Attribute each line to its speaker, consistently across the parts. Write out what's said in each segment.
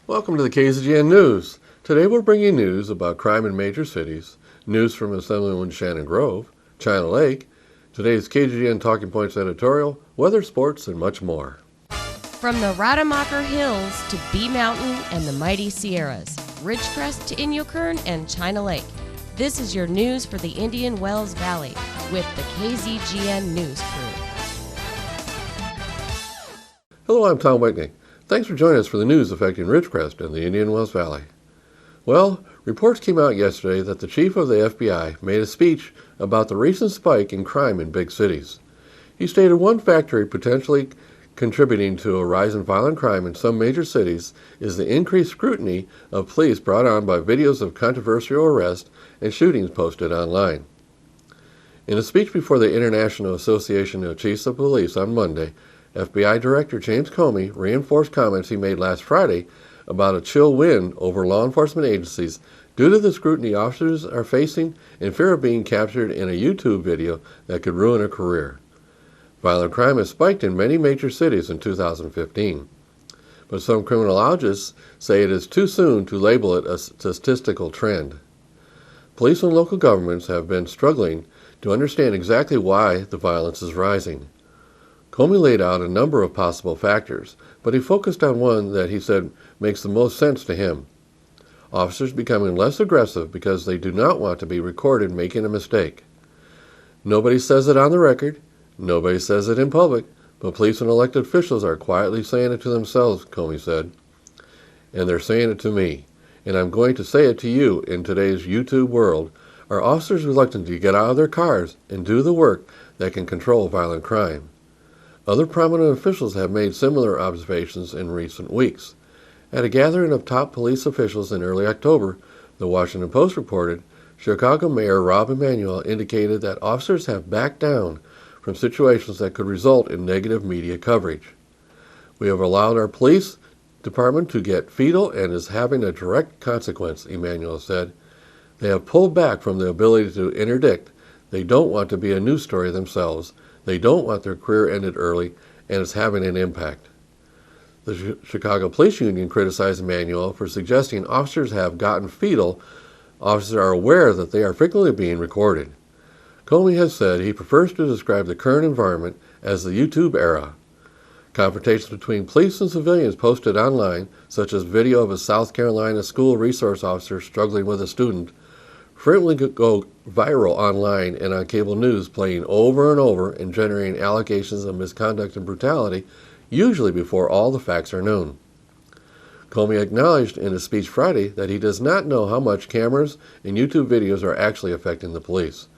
Speaker 1: Welcome to the KZGN News. Today we're bringing news about crime in major cities, news from Assemblywoman Shannon Grove, China Lake, today's KZGN Talking Points editorial, weather, sports, and much more.
Speaker 2: From the Rademacher Hills to Bee Mountain and the mighty Sierras, Ridgecrest to Inyokern and China Lake, this is your news for the Indian Wells Valley with the KZGN News crew.
Speaker 1: Hello, I'm Tom Whitney. Thanks for joining us for the news affecting Ridgecrest and the Indian Wells Valley. Well, reports came out yesterday that the chief of the FBI made a speech about the recent spike in crime in big cities. He stated one factor potentially contributing to a rise in violent crime in some major cities is the increased scrutiny of police brought on by videos of controversial arrests and shootings posted online. In a speech before the International Association of Chiefs of Police on Monday, FBI Director James Comey reinforced comments he made last Friday about a chill wind over law enforcement agencies due to the scrutiny officers are facing in fear of being captured in a YouTube video that could ruin a career. Violent crime has spiked in many major cities in 2015, but some criminologists say it is too soon to label it a statistical trend. Police and local governments have been struggling to understand exactly why the violence is rising. Comey laid out a number of possible factors, but he focused on one that he said makes the most sense to him. Officers becoming less aggressive because they do not want to be recorded making a mistake. Nobody says it on the record, nobody says it in public, but police and elected officials are quietly saying it to themselves, Comey said. And they're saying it to me, and I'm going to say it to you in today's YouTube world. Are officers reluctant to get out of their cars and do the work that can control violent crime? Other prominent officials have made similar observations in recent weeks. At a gathering of top police officials in early October, the Washington Post reported, Chicago Mayor Rahm Emanuel indicated that officers have backed down from situations that could result in negative media coverage. We have allowed our police department to get fetal and is having a direct consequence, Emanuel said. They have pulled back from the ability to interdict. They don't want to be a news story themselves. They don't want their career ended early, and it's having an impact. The Chicago Police Union criticized Emanuel for suggesting officers have gotten fetal. Officers are aware that they are frequently being recorded. Comey has said he prefers to describe the current environment as the YouTube era. Confrontations between police and civilians posted online, such as video of a South Carolina school resource officer struggling with a student, frequently go viral online and on cable news, playing over and over and generating allegations of misconduct and brutality, usually before all the facts are known. Comey acknowledged in a speech Friday that he does not know how much cameras and YouTube videos are actually affecting the police.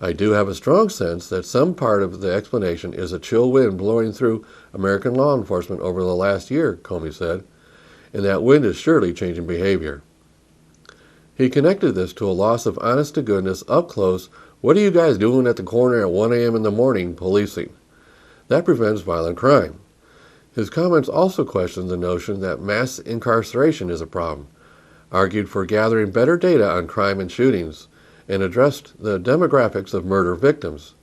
Speaker 1: I do have a strong sense that some part of the explanation is a chill wind blowing through American law enforcement over the last year, Comey said, and that wind is surely changing behavior. He connected this to a loss of honest-to-goodness, up-close, what are you guys doing at the corner at 1 a.m. in the morning policing? That prevents violent crime. His comments also questioned the notion that mass incarceration is a problem, argued for gathering better data on crime and shootings, and addressed the demographics of murder victims.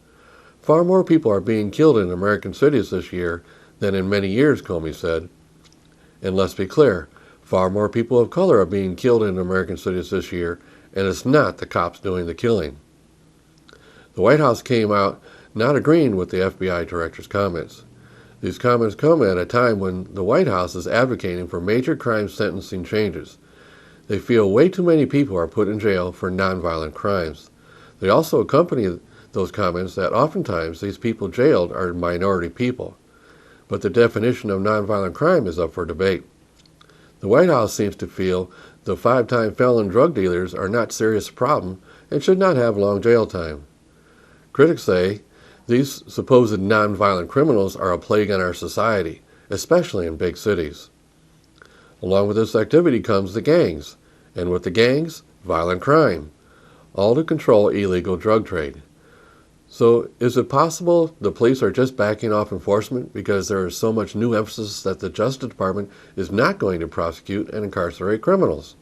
Speaker 1: Far more people are being killed in American cities this year than in many years, Comey said. And let's be clear, far more people of color are being killed in American cities this year, and it's not the cops doing the killing. The White House came out not agreeing with the FBI director's comments. These comments come at a time when the White House is advocating for major crime sentencing changes. They feel way too many people are put in jail for nonviolent crimes. They also accompany those comments that oftentimes these people jailed are minority people. But the definition of nonviolent crime is up for debate. The White House seems to feel the 5-time felon drug dealers are not a serious problem and should not have long jail time. Critics say these supposed nonviolent criminals are a plague on our society, especially in big cities. Along with this activity comes the gangs, and with the gangs, violent crime, all to control illegal drug trade. So is it possible the police are just backing off enforcement because there is so much new emphasis that the Justice Department is not going to prosecute and incarcerate criminals?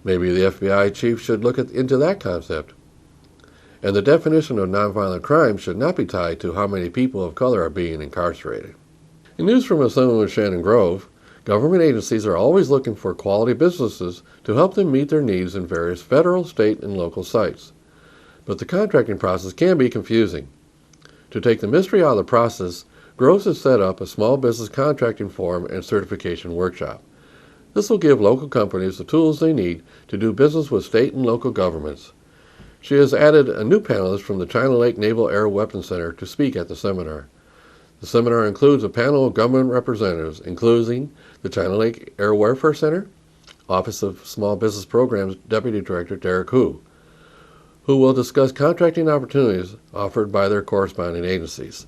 Speaker 1: Maybe the FBI chief should look into that concept. And the definition of nonviolent crime should not be tied to how many people of color are being incarcerated. In news from Assemblywoman Shannon Grove, Government agencies are always looking for quality businesses to help them meet their needs in various federal, state, and local sites. But the contracting process can be confusing. To take the mystery out of the process, Groves has set up a small business contracting forum and certification workshop. This will give local companies the tools they need to do business with state and local governments. She has added a new panelist from the China Lake Naval Air Weapons Center to speak at the seminar. The seminar includes a panel of government representatives, including the China Lake Air Warfare Center, Office of Small Business Programs Deputy Director Derek Hu, who will discuss contracting opportunities offered by their corresponding agencies.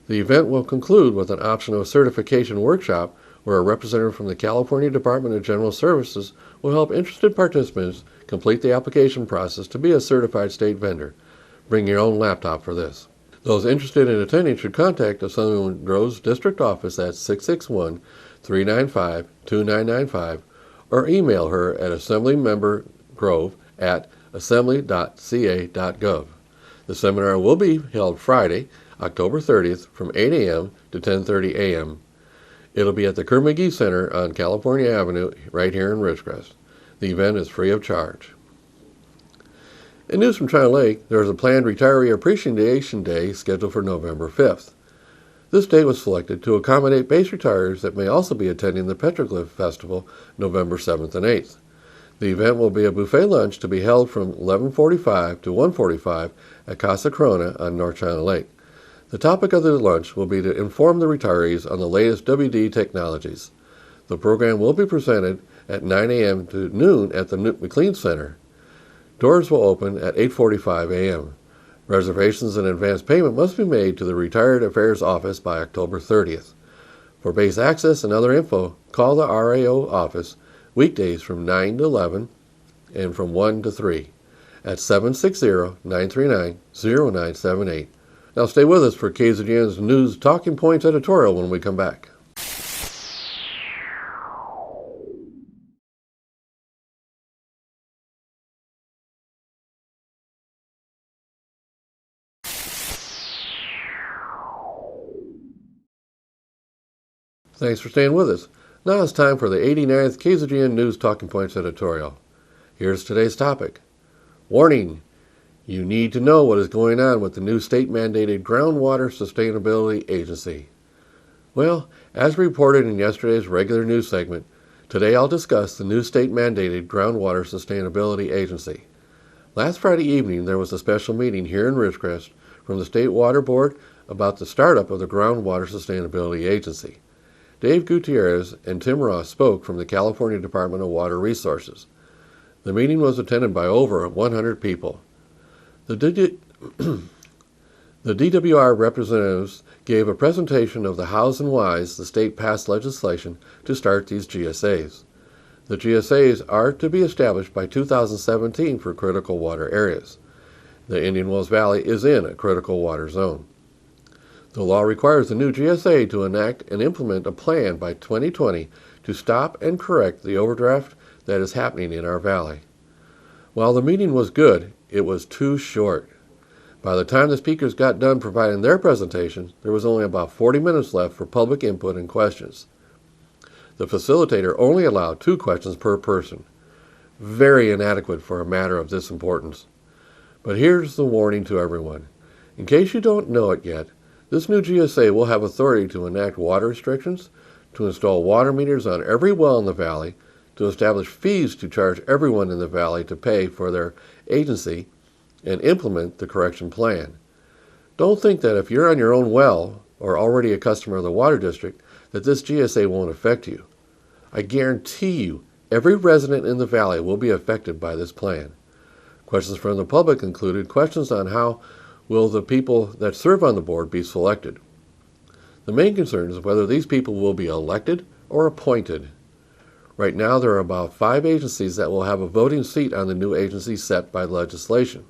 Speaker 1: The event will conclude with an optional certification workshop where a representative from the California Department of General Services will help interested participants complete the application process to be a certified state vendor. Bring your own laptop for this. Those interested in attending should contact Assemblywoman Groves' district office at 661-395-2995 or email her at assemblymembergrove@assembly.ca.gov. The seminar will be held Friday, October 30th from 8 a.m. to 10:30 a.m. It'll be at the Kerr-McGee Center on California Avenue right here in Ridgecrest. The event is free of charge. In news from China Lake, there is a planned Retiree Appreciation Day scheduled for November 5th. This day was selected to accommodate base retirees that may also be attending the Petroglyph Festival November 7th and 8th. The event will be a buffet lunch to be held from 11:45 to 1:45 at Casa Corona on North China Lake. The topic of the lunch will be to inform the retirees on the latest WD technologies. The program will be presented at 9 a.m. to noon at the McLean Center. Doors will open at 8:45 a.m. Reservations and advance payment must be made to the Retired Affairs Office by October 30th. For base access and other info, call the RAO office weekdays from 9 to 11 and from 1 to 3 at 760-939-0978. Now stay with us for KZGN's News Talking Points editorial when we come back. Thanks for staying with us. Now it's time for the 89th KZGN News Talking Points editorial. Here's today's topic. Warning! You need to know what is going on with the new state-mandated Groundwater Sustainability Agency. Well, as reported in yesterday's regular news segment, today I'll discuss the new state-mandated Groundwater Sustainability Agency. Last Friday evening, there was a special meeting here in Ridgecrest from the State Water Board about the startup of the Groundwater Sustainability Agency. Dave Gutierrez and Tim Ross spoke from the California Department of Water Resources. The meeting was attended by over 100 people. The DWR representatives gave a presentation of the hows and whys the state passed legislation to start these GSAs. The GSAs are to be established by 2017 for critical water areas. The Indian Wells Valley is in a critical water zone. The law requires the new GSA to enact and implement a plan by 2020 to stop and correct the overdraft that is happening in our valley. While the meeting was good, it was too short. By the time the speakers got done providing their presentations, there was only about 40 minutes left for public input and questions. The facilitator only allowed 2 questions per person. Very inadequate for a matter of this importance. But here's the warning to everyone. In case you don't know it yet, this new GSA will have authority to enact water restrictions, to install water meters on every well in the valley, to establish fees to charge everyone in the valley to pay for their agency, and implement the correction plan. Don't think that if you're on your own well or already a customer of the water district that this GSA won't affect you. I guarantee you every resident in the valley will be affected by this plan. Questions from the public included questions on how will the people that serve on the board be selected. The main concern is whether these people will be elected or appointed. Right now there are about 5 agencies that will have a voting seat on the new agency set by legislation.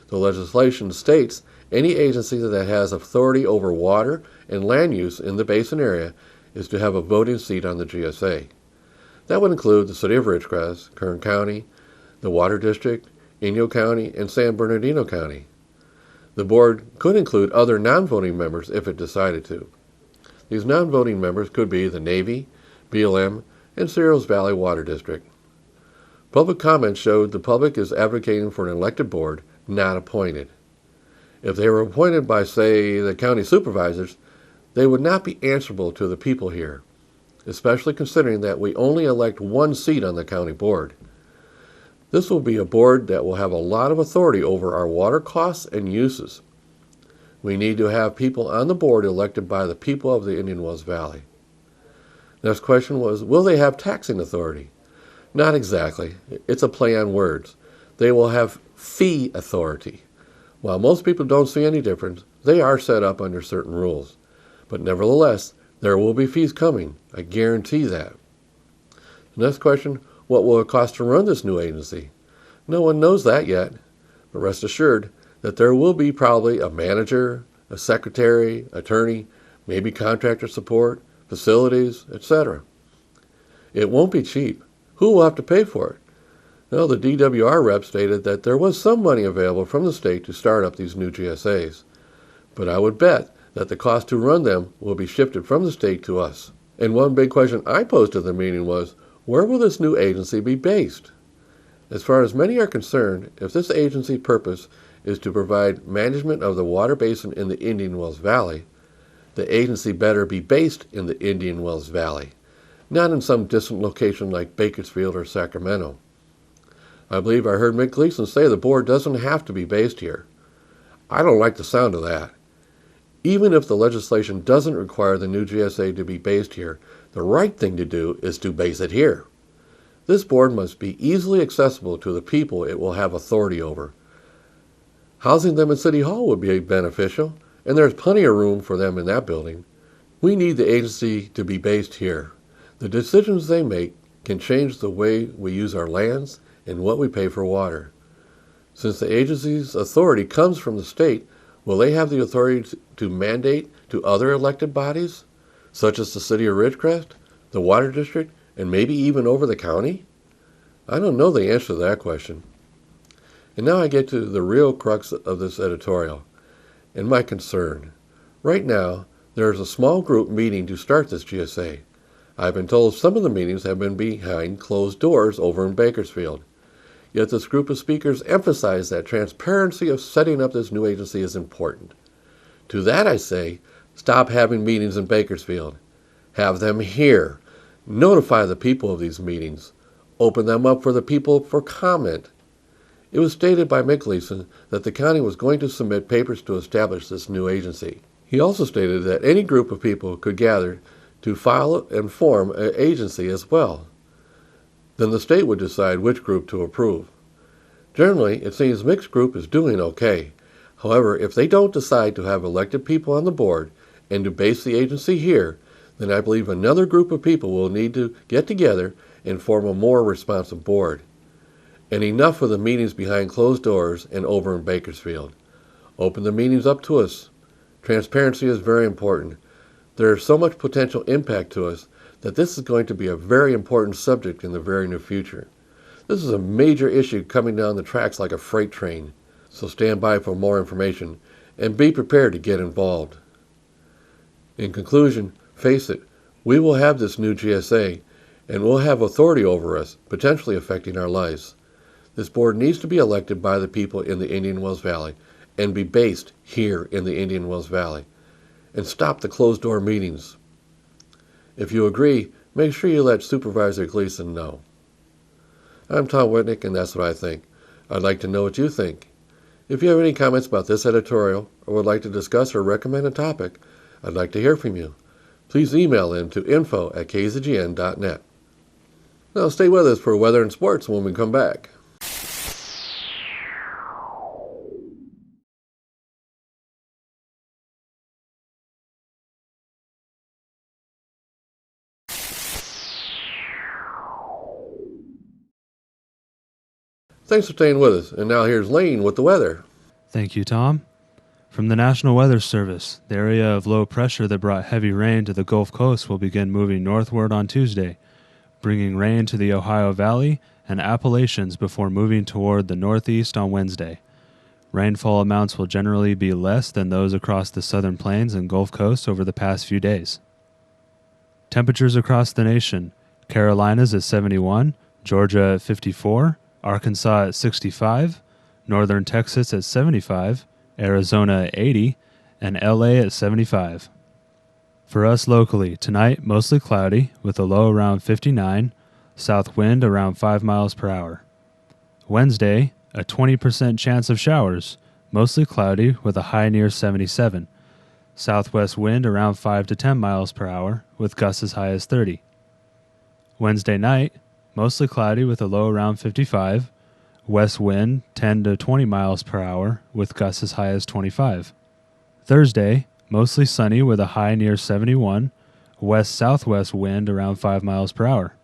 Speaker 1: The legislation states any agency that has authority over water and land use in the basin area is to have a voting seat on the GSA. That would include the City of Ridgecrest, Kern County, the Water District, Inyo County, and San Bernardino County. The board could include other non-voting members if it decided to. These non-voting members could be the Navy, BLM, and Cerros Valley Water District. Public comments showed the public is advocating for an elected board, not appointed. If they were appointed by, say, the county supervisors, they would not be answerable to the people here, especially considering that we only elect one seat on the county board. This will be a board that will have a lot of authority over our water costs and uses. We need to have people on the board elected by the people of the Indian Wells Valley. Next question was, will they have taxing authority? Not exactly. It's a play on words. They will have fee authority. While most people don't see any difference, they are set up under certain rules. But nevertheless, there will be fees coming. I guarantee that. The next question, what will it cost to run this new agency? No one knows that yet, but rest assured that there will be probably a manager, a secretary, attorney, maybe contractor support, facilities, etc. It won't be cheap. Who will have to pay for it? Well, the DWR rep stated that there was some money available from the state to start up these new GSAs, but I would bet that the cost to run them will be shifted from the state to us. And one big question I posed at the meeting was, where will this new agency be based? As far as many are concerned, if this agency purpose is to provide management of the water basin in the Indian Wells Valley, the agency better be based in the Indian Wells Valley, not in some distant location like Bakersfield or Sacramento. I believe I heard Mick Gleason say the board doesn't have to be based here. I don't like the sound of that. Even if the legislation doesn't require the new GSA to be based here, the right thing to do is to base it here. This board must be easily accessible to the people it will have authority over. Housing them in City Hall would be beneficial, and there's plenty of room for them in that building. We need the agency to be based here. The decisions they make can change the way we use our lands and what we pay for water. Since the agency's authority comes from the state, will they have the authority to mandate to other elected bodies, such as the City of Ridgecrest, the Water District, and maybe even over the county? I don't know the answer to that question. And now I get to the real crux of this editorial, and my concern. Right now, there is a small group meeting to start this GSA. I've been told some of the meetings have been behind closed doors over in Bakersfield. Yet this group of speakers emphasize that transparency of setting up this new agency is important. To that I say, stop having meetings in Bakersfield. Have them here. Notify the people of these meetings. Open them up for the people for comment. It was stated by Mick Gleason that the county was going to submit papers to establish this new agency. He also stated that any group of people could gather to file and form an agency as well. Then the state would decide which group to approve. Generally, it seems Mick's group is doing okay. However, if they don't decide to have elected people on the board and to base the agency here, then I believe another group of people will need to get together and form a more responsive board. And enough of the meetings behind closed doors and over in Bakersfield. Open the meetings up to us. Transparency is very important. There is so much potential impact to us that this is going to be a very important subject in the very near future. This is a major issue coming down the tracks like a freight train. So stand by for more information and be prepared to get involved. In conclusion, face it, we will have this new GSA and will have authority over us, potentially affecting our lives. This board needs to be elected by the people in the Indian Wells Valley and be based here in the Indian Wells Valley. And stop the closed-door meetings. If you agree, make sure you let Supervisor Gleason know. I'm Tom Whitnick, and that's what I think. I'd like to know what you think. If you have any comments about this editorial or would like to discuss or recommend a topic, I'd like to hear from you. Please email in to info@kzgn.net. Now stay with us for weather and sports when we come back. Thanks for staying with us. And now here's Lane with the weather.
Speaker 3: Thank you, Tom. From the National Weather Service, the area of low pressure that brought heavy rain to the Gulf Coast will begin moving northward on Tuesday, bringing rain to the Ohio Valley and Appalachians before moving toward the northeast on Wednesday. Rainfall amounts will generally be less than those across the southern plains and Gulf Coast over the past few days. Temperatures across the nation: Carolinas at 71, Georgia at 54, Arkansas at 65, Northern Texas at 75, Arizona at 80, and LA at 75. For us locally, tonight mostly cloudy with a low around 59, south wind around 5 miles per hour. Wednesday, a 20% chance of showers, mostly cloudy with a high near 77. Southwest wind around 5 to 10 miles per hour with gusts as high as 30. Wednesday night, mostly cloudy with a low around 55. West wind 10 to 20 miles per hour with gusts as high as 25. Thursday, mostly sunny with a high near 71. West-southwest wind around 5 miles per hour.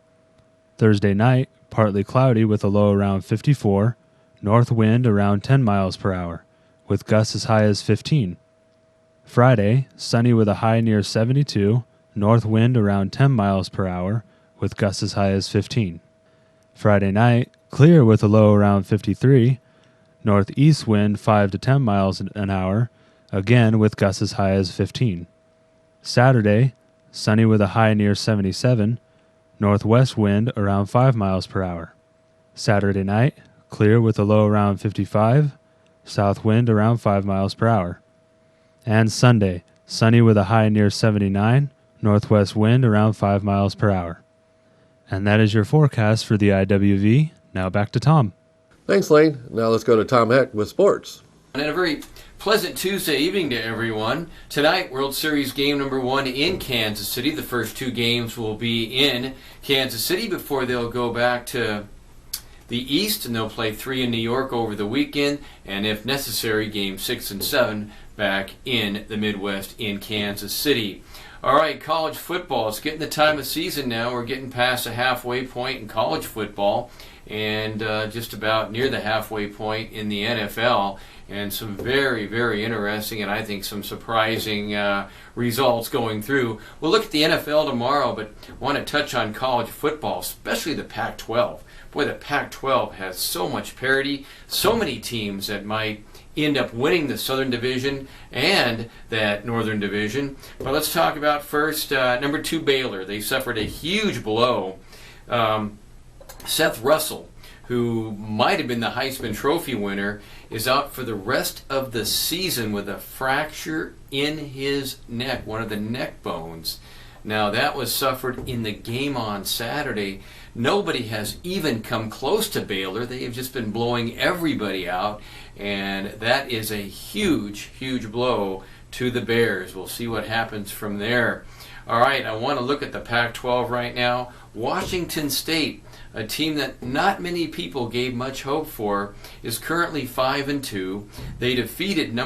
Speaker 3: Thursday night, partly cloudy with a low around 54. North wind around 10 miles per hour with gusts as high as 15. Friday, sunny with a high near 72. North wind around 10 miles per hour with gusts as high as 15. Friday night, clear with a low around 53. Northeast wind 5 to 10 miles an hour, again with gusts as high as 15. Saturday, sunny with a high near 77. Northwest wind around 5 miles per hour. Saturday night, clear with a low around 55. South wind around 5 miles per hour. And Sunday, sunny with a high near 79. Northwest wind around 5 miles per hour. And that is your forecast for the IWV. Now back to Tom.
Speaker 1: Thanks, Lane. Now let's go to Tom Heck with sports.
Speaker 4: And a very pleasant Tuesday evening to everyone. Tonight, World Series game number 1 in Kansas City. The first 2 games will be in Kansas City before they'll go back to the East, and they'll play 3 in New York over the weekend, and if necessary, game 6 and 7 back in the Midwest in Kansas City. All right, college football. It's getting the time of season now. We're getting past the halfway point in college football and just about near the halfway point in the NFL. And some very, very interesting and I think some surprising results going through. We'll look at the NFL tomorrow, but I want to touch on college football, especially the Pac-12. Boy, the Pac-12 has so much parity, so many teams that might end up winning the Southern Division and that Northern Division. But let's talk about first number 2 Baylor. They suffered a huge blow. Seth Russell, who might have been the Heisman Trophy winner, is out for the rest of the season with a fracture in his neck, one of the neck bones. Now, that was suffered in the game on Saturday. Nobody has even come close to Baylor. They have just been blowing everybody out, and that is a huge, huge blow to the Bears. We'll see what happens from there. All right, I want to look at the Pac-12 right now. Washington State, a team that not many people gave much hope for, is currently 5-2. They defeated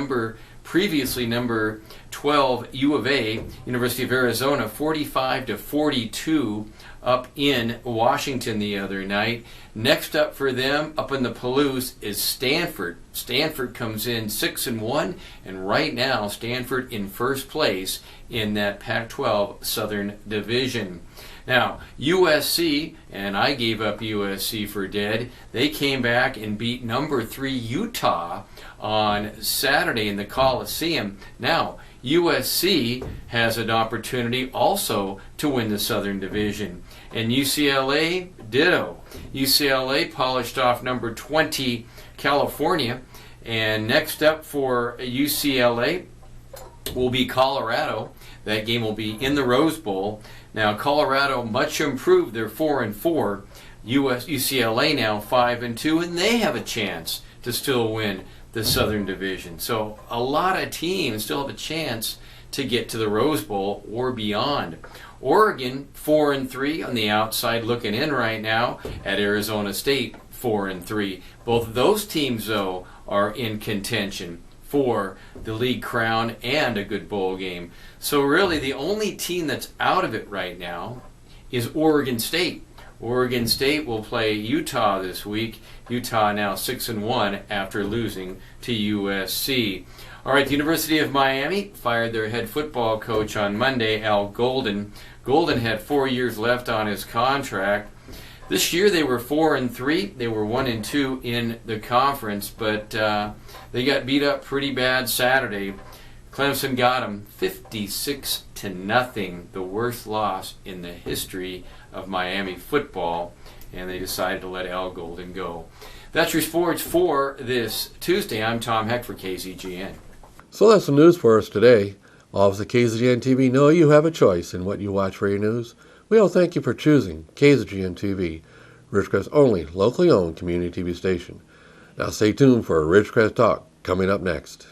Speaker 4: previously number 12 U of A, University of Arizona, 45-42 up in Washington the other night. Next up for them, up in the Palouse, is Stanford. Stanford comes in 6-1, and right now Stanford in first place in that Pac-12 Southern Division. Now, USC, and I gave up USC for dead, they came back and beat number 3 Utah on Saturday in the Coliseum. Now, USC has an opportunity also to win the Southern Division. And UCLA, ditto. UCLA polished off number 20 California. And next up for UCLA will be Colorado. That game will be in the Rose Bowl. Now, Colorado much improved. They're 4-4. UCLA now 5-2, and they have a chance to still win the Southern Division. So a lot of teams still have a chance to get to the Rose Bowl or beyond. Oregon 4-3 on the outside looking in right now at Arizona State 4-3. Both of those teams, though, are in contention for the league crown and a good bowl game. So really the only team that's out of it right now is Oregon State. Oregon State will play Utah this week. Utah now 6-1 after losing to USC. All right, the University of Miami fired their head football coach on Monday, Al Golden. Golden had 4 years left on his contract. This year they were 4-3. They were 1-2 in the conference, but they got beat up pretty bad Saturday. Clemson got them 56-0, the worst loss in the history of Miami football, and they decided to let Al Golden go. That's your sports for this Tuesday. I'm Tom Heck for KZGN.
Speaker 1: So that's the news for us today. All of the KZGN-TV know you have a choice in what you watch for your news. We all thank you for choosing KZGN-TV, Ridgecrest's only locally owned community TV station. Now stay tuned for a Ridgecrest Talk coming up next.